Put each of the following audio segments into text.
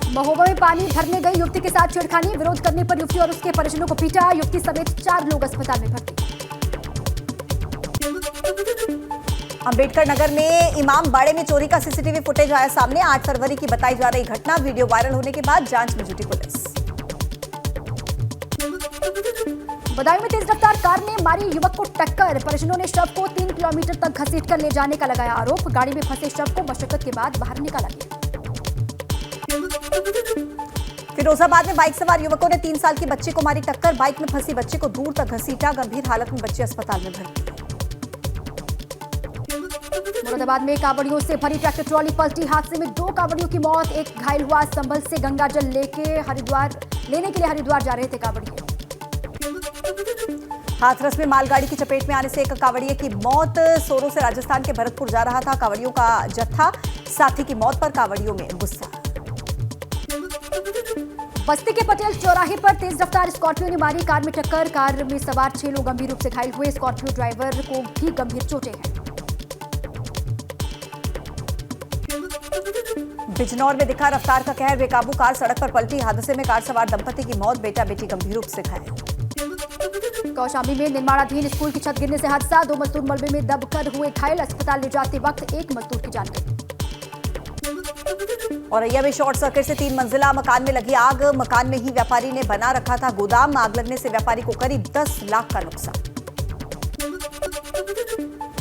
महोबा में पानी भरने गई युवती के साथ छेड़खानी, विरोध करने पर युवती और उसके परिजनों को पीटा, युवती समेत 4 लोग अस्पताल में भर्ती। अंबेडकर नगर में इमाम बाड़े में चोरी का सीसीटीवी फुटेज आया सामने। 8 फरवरी की बताई जा रही घटना, वीडियो वायरल होने के बाद जांच में जुटी पुलिस। बदायूं में तेज रफ्तार कार ने मारी युवक को टक्कर, परिजनों ने शव को 3 किलोमीटर तक घसीटकर ले जाने का लगाया आरोप, गाड़ी में फंसे शव को मशक्कत के बाद बाहर निकाला गया। फिरोजाबाद में बाइक सवार युवकों ने 3 साल की बच्ची को मारी टक्कर, बाइक में फंसी बच्ची को दूर तक घसीटा, गंभीर हालत में बच्ची अस्पताल में भर्ती। मुरादाबाद में कांवड़ियों से भरी ट्रैक्टर ट्रॉली पलटी, हादसे में 2 कांवड़ियों की मौत, एक घायल हुआ। संभल से गंगा जल लेने के लिए हरिद्वार जा रहे थे कांवड़िए। हाथरस में मालगाड़ी की चपेट में आने से एक कांवड़िए की मौत, सोरो से राजस्थान के भरतपुर जा रहा था कांवड़ियों का जत्था, साथी की मौत पर कांवड़ियों में गुस्सा। बस्ती के पटेल चौराहे पर तेज रफ्तार स्कॉर्पियो ने मारी कार में टक्कर, कार में सवार 6 लोग गंभीर रूप से घायल हुए, स्कॉर्पियो ड्राइवर को भी गंभीर चोटें हैं। बिजनौर में दिखा रफ्तार का कहर, बेकाबू कार सड़क पर पलटी, हादसे में कार सवार दंपति की मौत, बेटा बेटी गंभीर रूप से घायल। कौशाम्बी में निर्माणाधीन स्कूल की छत गिरने से हादसा, 2 मजदूर मलबे में दबकर हुए घायल, अस्पताल ले जाते वक्त 1 मजदूर की जान गई। औरैया में शॉर्ट सर्किट से 3 मंजिला मकान में लगी आग, मकान में ही व्यापारी ने बना रखा था गोदाम, आग लगने से व्यापारी को करीब 10 लाख का नुकसान।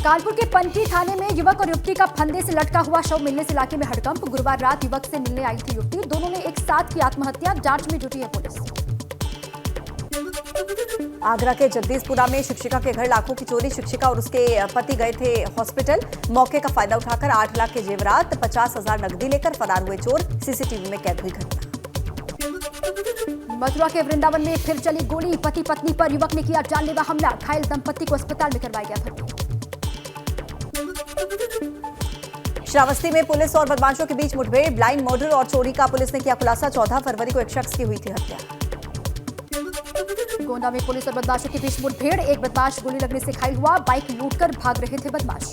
कानपुर के पंटी थाने में युवक और युवती का फंदे से लटका हुआ शव मिलने से इलाके में हड़कंप, गुरुवार रात युवक से मिलने आई थी युवती, दोनों ने एक साथ की आत्महत्या, जांच में जुटी है पुलिस। आगरा के जगदीशपुरा में शिक्षिका के घर लाखों की चोरी, शिक्षिका और उसके पति गए थे हॉस्पिटल, मौके का फायदा उठाकर 8 लाख के जेवरात, 50,000 नकदी लेकर फरार हुए चोर, सीसीटीवी में कैद हुई घटना। मथुरा के वृंदावन में फिर चली गोली, पति पत्नी पर युवक ने किया जानलेवा हमला, घायल दंपति को अस्पताल में करवाया गया भर्ती। श्रावस्ती में पुलिस और बदमाशों के बीच मुठभेड़, ब्लाइंड मर्डर और चोरी का पुलिस ने किया खुलासा, 14 फरवरी को एक शख्स की हुई थी हत्या। गोंडा में पुलिस और बदमाशों के बीच मुठभेड़, एक बदमाश गोली लगने से घायल हुआ, बाइक लूटकर भाग रहे थे बदमाश।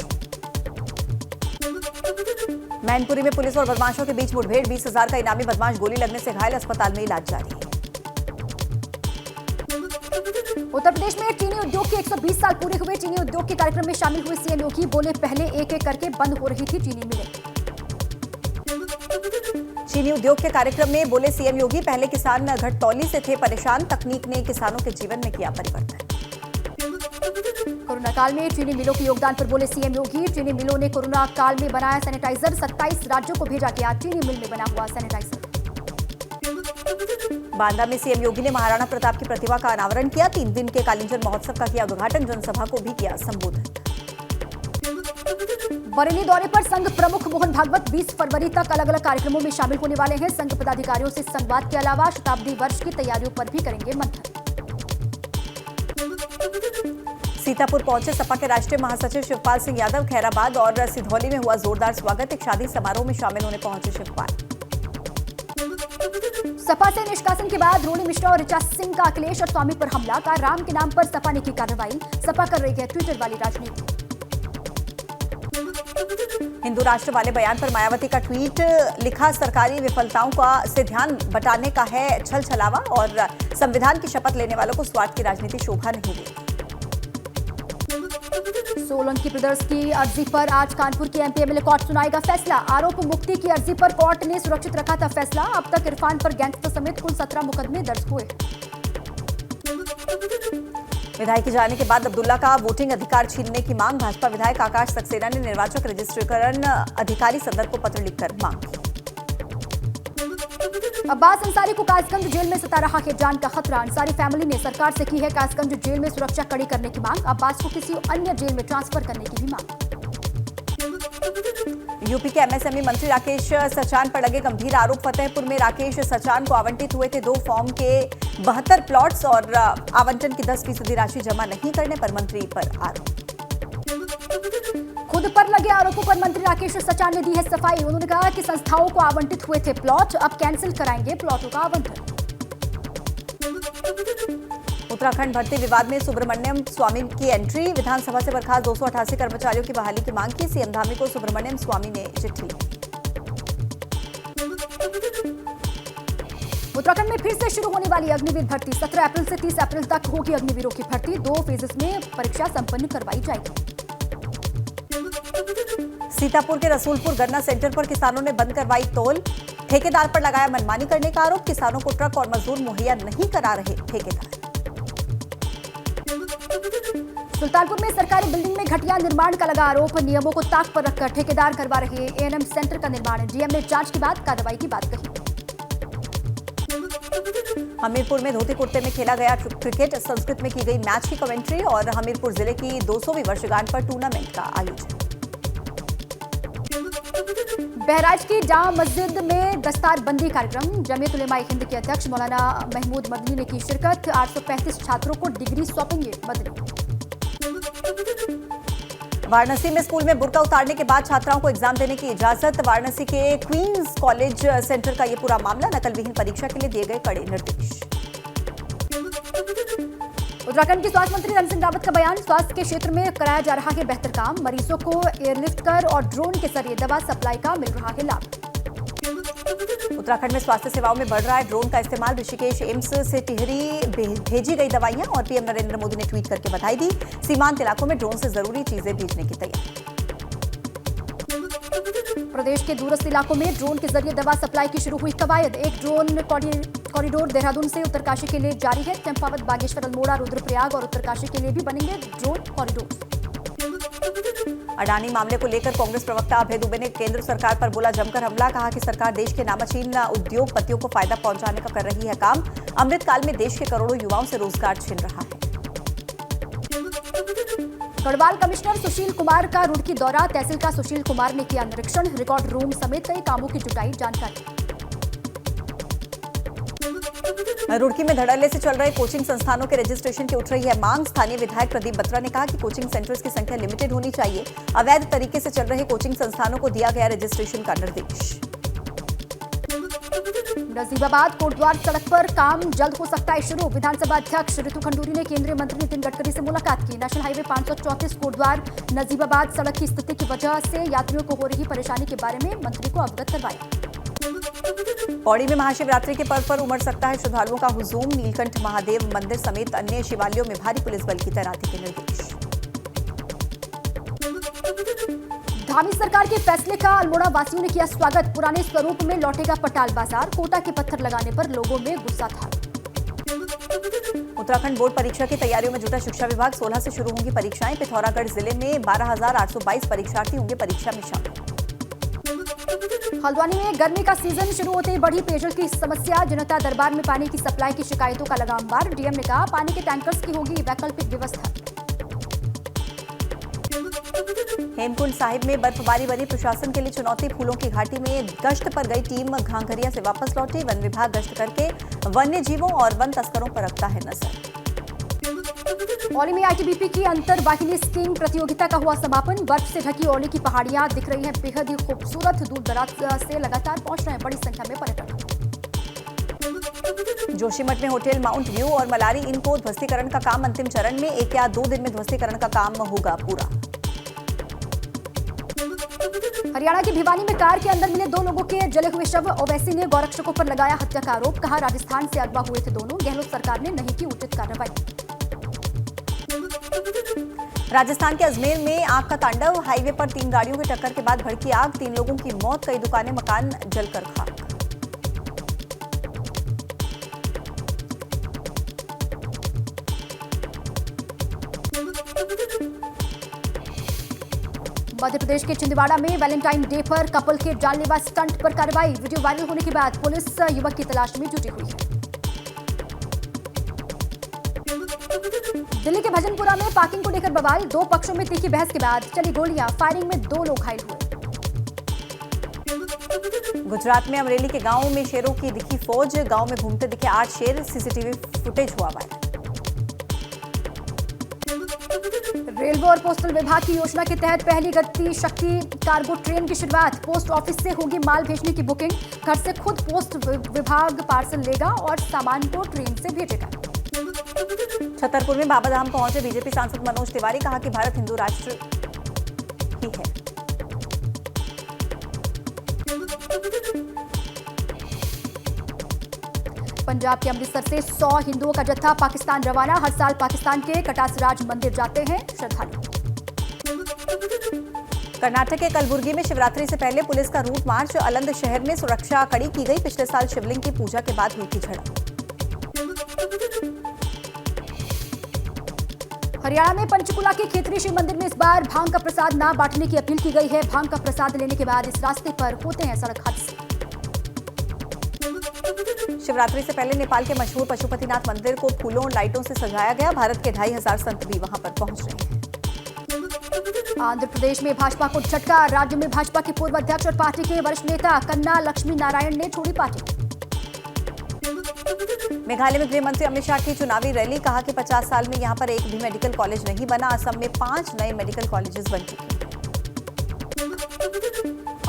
मैनपुरी में पुलिस और बदमाशों के बीच मुठभेड़, 20,000 का इनामी बदमाश गोली लगने से घायल, अस्पताल में इलाज जारी। उत्तर प्रदेश में चीनी उद्योग के 120 साल पूरे हुए, चीनी उद्योग के कार्यक्रम में शामिल हुए सीएम योगी, बोले पहले एक एक करके बंद हो रही थी चीनी मिलें। चीनी उद्योग के कार्यक्रम में बोले सीएम योगी, पहले किसान घटतौली से थे परेशान, तकनीक ने किसानों के जीवन में किया परिवर्तन। कोरोना काल में चीनी मिलों के योगदान पर बोले सीएम योगी, चीनी मिलों ने कोरोना काल में बनाया सैनिटाइजर, 27 राज्यों को भेजा गया चीनी मिल में बना हुआ सैनिटाइजर। बांदा में सीएम योगी ने महाराणा प्रताप की प्रतिमा का अनावरण किया, 3 दिन के कालिंजर महोत्सव का किया उद्घाटन, जनसभा को भी किया संबोधित। बरेली दौरे पर संघ प्रमुख मोहन भागवत 20 फरवरी तक अलग अलग कार्यक्रमों में शामिल होने वाले हैं, संघ पदाधिकारियों से संवाद के अलावा शताब्दी वर्ष की तैयारियों पर भी करेंगे मंथन। सीतापुर पहुंचे सपा के राष्ट्रीय महासचिव शिवपाल सिंह यादव, खैराबाद और सिधौली में हुआ जोरदार स्वागत, एक शादी समारोह में शामिल होने पहुंचे शिवपाल। सपा से निष्कासन के बाद रोनी मिश्रा और ऋचा सिंह का अखिलेश और स्वामी पर हमला, का राम के नाम पर सपा ने की कार्रवाई, सपा कर रही है ट्विटर वाली राजनीति। हिंदू राष्ट्र वाले बयान पर मायावती का ट्वीट, लिखा सरकारी विफलताओं से ध्यान बटाने का है छल छलावा और संविधान की शपथ लेने वालों को स्वार्थ की राजनीति शोभा नहीं देती। सोलंकी ब्रदर्स की अर्जी पर आज कानपुर की एमपी एमएलए कोर्ट सुनाएगा फैसला, आरोप मुक्ति की अर्जी पर कोर्ट ने सुरक्षित रखा था फैसला, अब तक इरफान पर गैंगस्टर समेत कुल 17 मुकदमे दर्ज हुए। विधायक के जाने के बाद अब्दुल्ला का वोटिंग अधिकार छीनने की मांग, भाजपा विधायक आकाश सक्सेना ने निर्वाचक रजिस्ट्रीकरण अधिकारी सदर को पत्र लिखकर मांग की। अब्बास अंसारी को कासगंज जेल में सता रहा है जान का खतरा, अंसारी फैमिली ने सरकार से की है कासगंज जेल में सुरक्षा कड़ी करने की मांग, अब्बास को किसी अन्य जेल में ट्रांसफर करने की भी मांग। यूपी के एमएसएमई मंत्री राकेश सचान पर लगे गंभीर आरोप, फतेहपुर में राकेश सचान को आवंटित हुए थे 2 फॉर्म के 72 प्लॉट्स और आवंटन की 10% राशि जमा नहीं करने पर मंत्री पर आरोप। खुद पर लगे आरोपों पर मंत्री राकेश सचान ने दी है सफाई, उन्होंने कहा कि संस्थाओं को आवंटित हुए थे प्लॉट, अब कैंसिल कराएंगे प्लॉटों का आवंटन। उत्तराखंड भर्ती विवाद में सुब्रमण्यम स्वामी की एंट्री, विधानसभा से बर्खास्त 288 कर्मचारियों की बहाली की मांग की, सीएम धामी को सुब्रमण्यम स्वामी ने चिट्ठी। उत्तराखंड में फिर से शुरू होने वाली अग्निवीर भर्ती 17 अप्रैल से 30 अप्रैल तक होगी अग्निवीरों की भर्ती। 2 फेजेस में परीक्षा संपन्न करवाई जाएगी। सीतापुर के रसूलपुर गन्ना सेंटर पर किसानों ने बंद करवाई टोल। ठेकेदार पर लगाया मनमानी करने का आरोप। किसानों को ट्रक और मजदूर मुहैया नहीं करा रहे ठेकेदार। सुल्तानपुर में सरकारी बिल्डिंग में घटिया निर्माण का लगा आरोप। नियमों को ताक पर रखकर ठेकेदार करवा रहे एएनएम सेंटर का निर्माण। डीएम ने जांच के बाद कार्रवाई की बात कही। हमीरपुर में धोती कुर्ते में खेला गया क्रिकेट। संस्कृत में की गई मैच की कमेंट्री और हमीरपुर जिले की 200वीं वर्षगांठ पर टूर्नामेंट का आयोजन। बहराइच की जामा मस्जिद में दस्तारबंदी कार्यक्रम। जमीयत उलेमा ए हिंद के अध्यक्ष मौलाना महमूद मदनी ने की शिरकत। 835 छात्रों को डिग्री सौंपेंगे मदनी। वाराणसी में स्कूल में बुर्का उतारने के बाद छात्राओं को एग्जाम देने की इजाजत। वाराणसी के क्वींस कॉलेज सेंटर का यह पूरा मामला। नकल विहीन परीक्षा के लिए दिए गए कड़े निर्देश। उत्तराखंड के स्वास्थ्य मंत्री धन सिंह रावत का बयान। स्वास्थ्य के क्षेत्र में कराया जा रहा है बेहतर काम। मरीजों को एयरलिफ्ट कर और ड्रोन के जरिए दवा सप्लाई का मिल रहा है लाभ। उत्तराखंड में स्वास्थ्य सेवाओं में बढ़ रहा है ड्रोन का इस्तेमाल। ऋषिकेश एम्स से टिहरी भेजी गई दवाइयां और पीएम नरेंद्र मोदी ने ट्वीट करके बधाई दी। सीमांत इलाकों में ड्रोन से जरूरी चीजें भेजने की तैयारी। प्रदेश के दूरस्थ इलाकों में ड्रोन के जरिए दवा सप्लाई की शुरू हुई कवायद। एक ड्रोन कॉरिडोर देहरादून से उत्तरकाशी के लिए जारी है। चंपावत, बागेश्वर, अल्मोड़ा, रुद्रप्रयाग और उत्तरकाशी के लिए भी बनेंगे ड्रोन कॉरिडोर। अडानी मामले को लेकर कांग्रेस प्रवक्ता अभय दुबे ने केंद्र सरकार पर बोला जमकर हमला। कहा कि सरकार देश के नामचीन उद्योगपतियों को फायदा पहुंचाने का कर रही है काम। अमृतकाल में देश के करोड़ों युवाओं से रोजगार छीन रहा है। गढ़वाल कमिश्नर सुशील कुमार का रुड़की दौरा। तहसील का सुशील कुमार ने किया निरीक्षण। रिकॉर्ड रूम समेत कई कामों की जुटाई जानकारी। रुड़की में धड़ल्ले से चल रहे कोचिंग संस्थानों के रजिस्ट्रेशन की उठ रही है मांग। स्थानीय विधायक प्रदीप बत्रा ने कहा कि कोचिंग सेंटर्स की संख्या लिमिटेड होनी चाहिए। अवैध तरीके से चल रहे कोचिंग संस्थानों को दिया गया रजिस्ट्रेशन का निर्देश। नजीबाबाद कोटद्वार सड़क पर काम जल्द हो सकता है शुरू। विधानसभा अध्यक्ष ऋतु खंडूरी ने केंद्रीय मंत्री नितिन गडकरी से मुलाकात की। नेशनल हाईवे 534 कोटद्वार नजीबाबाद सड़क की स्थिति की वजह से यात्रियों को हो रही परेशानी के बारे में मंत्री को अवगत करवाया। पौड़ी में महाशिवरात्रि के पर्व पर उमड़ सकता है श्रद्धालुओं का हुजूम। नीलकंठ महादेव मंदिर समेत अन्य शिवालयों में भारी पुलिस बल की तैनाती के निर्देश। धामी सरकार के फैसले का अल्मोड़ा वासियों ने किया स्वागत। पुराने स्वरूप में लौटेगा पटाल बाजार। कोटा के पत्थर लगाने पर लोगों में गुस्सा था। उत्तराखंड बोर्ड परीक्षा की तैयारियों में जुटा शिक्षा विभाग। 16 से शुरू होंगी परीक्षाएं। पिथौरागढ़ जिले में 12,822 परीक्षार्थी होंगे परीक्षा में शामिल। हल्द्वानी में गर्मी का सीजन शुरू होते ही बढ़ी पेयजल की समस्या। जनता दरबार में पानी की सप्लाई की शिकायतों का लगा अंबार। डीएम ने कहा पानी के टैंकर्स की होगी वैकल्पिक व्यवस्था। हेमकुंड साहिब में बर्फबारी बनी प्रशासन के लिए चुनौती। फूलों की घाटी में गश्त पर गई टीम घांघरिया से वापस लौटी। वन विभाग गश्त करके वन्य जीवों और वन तस्करों पर रखता है नजर। औली में आईटीबीपी की अंतरवाहिनी स्कीइंग प्रतियोगिता का हुआ समापन। बर्फ से ढकी औली की पहाड़ियां दिख रही हैं बेहद ही खूबसूरत। दूर दराज से लगातार पहुंच रहे हैं बड़ी संख्या में पर्यटक। जोशीमठ में होटल माउंट व्यू और मलारी इन को ध्वस्तीकरण का काम अंतिम चरण में। 1 या 2 दिन में ध्वस्तीकरण का काम होगा पूरा। हरियाणा के भिवानी में कार के अंदर मिले 2 लोगों के जले हुए शव। ओवैसी ने गौरक्षकों पर लगाया हत्या का आरोप। कहा राजस्थान से अगवा हुए थे दोनों। गहलोत सरकार ने नहीं की उचित कार्रवाई। राजस्थान के अजमेर में आग का तांडव। हाईवे पर 3 गाड़ियों की टक्कर के बाद भड़की आग। 3 लोगों की मौत। कई दुकानें मकान जलकर खाक। मध्य प्रदेश के छिंदवाड़ा में वैलेंटाइन डे पर कपल के जानलेवा स्टंट पर कार्रवाई। वीडियो वायरल होने के बाद पुलिस युवक की तलाश में जुटी हुई है। दिल्ली के भजनपुरा में पार्किंग को लेकर बवाल। 2 पक्षों में तीखी बहस के बाद चली गोलियां। फायरिंग में 2 लोग घायल हुए। गुजरात में अमरेली के गांव में शेरों की दिखी फौज। गांव में घूमते दिखे 8 शेर। सीसीटीवी फुटेज हुआ वायरल। रेलवे और पोस्टल विभाग की योजना के तहत पहली गति शक्ति कार्गो ट्रेन की शुरुआत। पोस्ट ऑफिस से होगी माल भेजने की बुकिंग। घर से खुद पोस्ट विभाग पार्सल लेगा और सामान को ट्रेन से भेजेगा। छतरपुर में बाबाधाम पहुंचे बीजेपी सांसद मनोज तिवारी। कहा कि भारत हिंदू राष्ट्र ही है। पंजाब के अमृतसर से 100 हिंदुओं का जत्था पाकिस्तान रवाना। हर साल पाकिस्तान के कटासराज मंदिर जाते हैं श्रद्धालु। कर्नाटक के कलबुर्गी में शिवरात्रि से पहले पुलिस का रूट मार्च। अलंद शहर में सुरक्षा कड़ी की गई। पिछले साल शिवलिंग की पूजा के बाद हुई थी झड़प। हरियाणा में पंचकुला के खेतरी शिव मंदिर में इस बार भांग का प्रसाद ना बांटने की अपील की गई है। भांग का प्रसाद लेने के बाद इस रास्ते पर होते हैं सड़क हादसे। शिवरात्रि से पहले नेपाल के मशहूर पशुपतिनाथ मंदिर को फूलों और लाइटों से सजाया गया। भारत के 2500 संत भी वहां पर पहुंच रहे हैं। आंध्र प्रदेश में भाजपा को झटका। राज्य में भाजपा के पूर्व अध्यक्ष और पार्टी के वरिष्ठ नेता कन्ना लक्ष्मी नारायण ने छोड़ी पार्टी। मेघालय में गृह मंत्री अमित शाह की चुनावी रैली। कहा कि 50 साल में यहां पर एक भी मेडिकल कॉलेज नहीं बना। असम में 5 नए मेडिकल कॉलेजेस बन चुके हैं।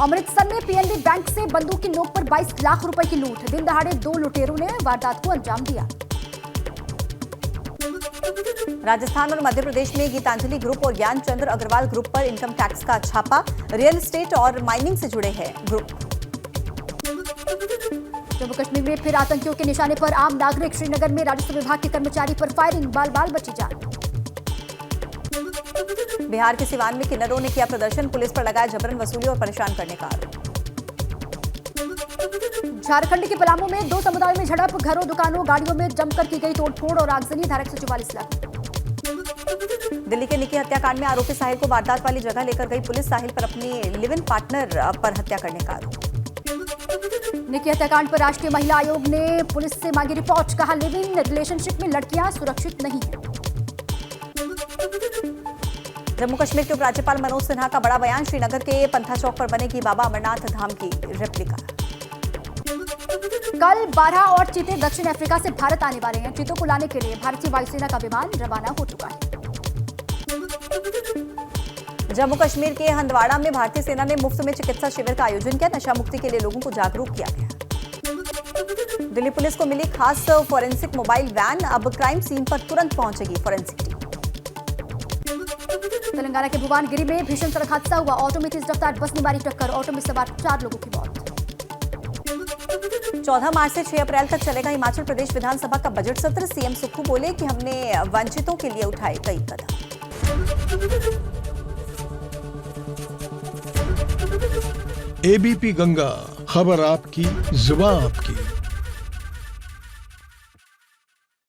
अमृतसर में पीएनबी बैंक से बंदूक की नोक पर 22 लाख रुपए की लूट। दिन दहाड़े 2 लुटेरों ने वारदात को अंजाम दिया। राजस्थान और मध्य प्रदेश में गीतांजलि ग्रुप और ज्ञानचंद्र अग्रवाल ग्रुप पर इनकम टैक्स का छापा। रियल एस्टेट और माइनिंग से जुड़े हैं ग्रुप। जम्मू कश्मीर में फिर आतंकियों के निशाने पर आम नागरिक। श्रीनगर में राजस्व विभाग के कर्मचारी पर फायरिंग। बाल बाल बची जान। बिहार के सिवान में किन्नरों ने किया प्रदर्शन। पुलिस पर लगाया जबरन वसूली और परेशान करने का आरोप। झारखंड के पलामू में 2 समुदायों में झड़प। घरों, दुकानों, गाड़ियों में जमकर की गई तोड़फोड़ और आगजनी। धारा 144 लाख। दिल्ली के निकी हत्याकांड में आरोपी साहिल को वारदात वाली जगह लेकर गई पुलिस। साहिल पर अपनी लिव इन पार्टनर पर हत्या करने का आरोप। निकी हत्याकांड पर राष्ट्रीय महिला आयोग ने पुलिस से मांगी रिपोर्ट। कहा लिव इन रिलेशनशिप में लड़कियां सुरक्षित नहीं हैं। जम्मू कश्मीर के उपराज्यपाल मनोज सिन्हा का बड़ा बयान। श्रीनगर के पंथा चौक पर बनेगी बाबा अमरनाथ धाम की रेप्लिका। कल 12 और चीते दक्षिण अफ्रीका से भारत आने वाले हैं। चीतों को लाने के लिए भारतीय वायुसेना का विमान रवाना हो चुका है। जम्मू कश्मीर के हंदवाड़ा में भारतीय सेना ने मुफ्त में चिकित्सा शिविर का आयोजन किया। नशा मुक्ति के लिए लोगों को जागरूक किया गया। दिल्ली पुलिस को मिली खास फॉरेंसिक मोबाइल वैन। अब क्राइम सीन पर तुरंत पहुंचेगी फॉरेंसिक टीम। तेलंगाना के भुवनगिरी में भीषण सड़क हादसा हुआ। ऑटो में तेज रफ्तार बस ने मारी टक्कर। ऑटो में सवार 4 लोगों की मौत। 14 मार्च से 6 अप्रैल तक चलेगा हिमाचल प्रदेश विधानसभा का बजट सत्र। सीएम सुक्खू बोले कि हमने वंचितों के लिए उठाए कई कदम। एबीपी गंगा, खबर आपकी, जुबान आपकी।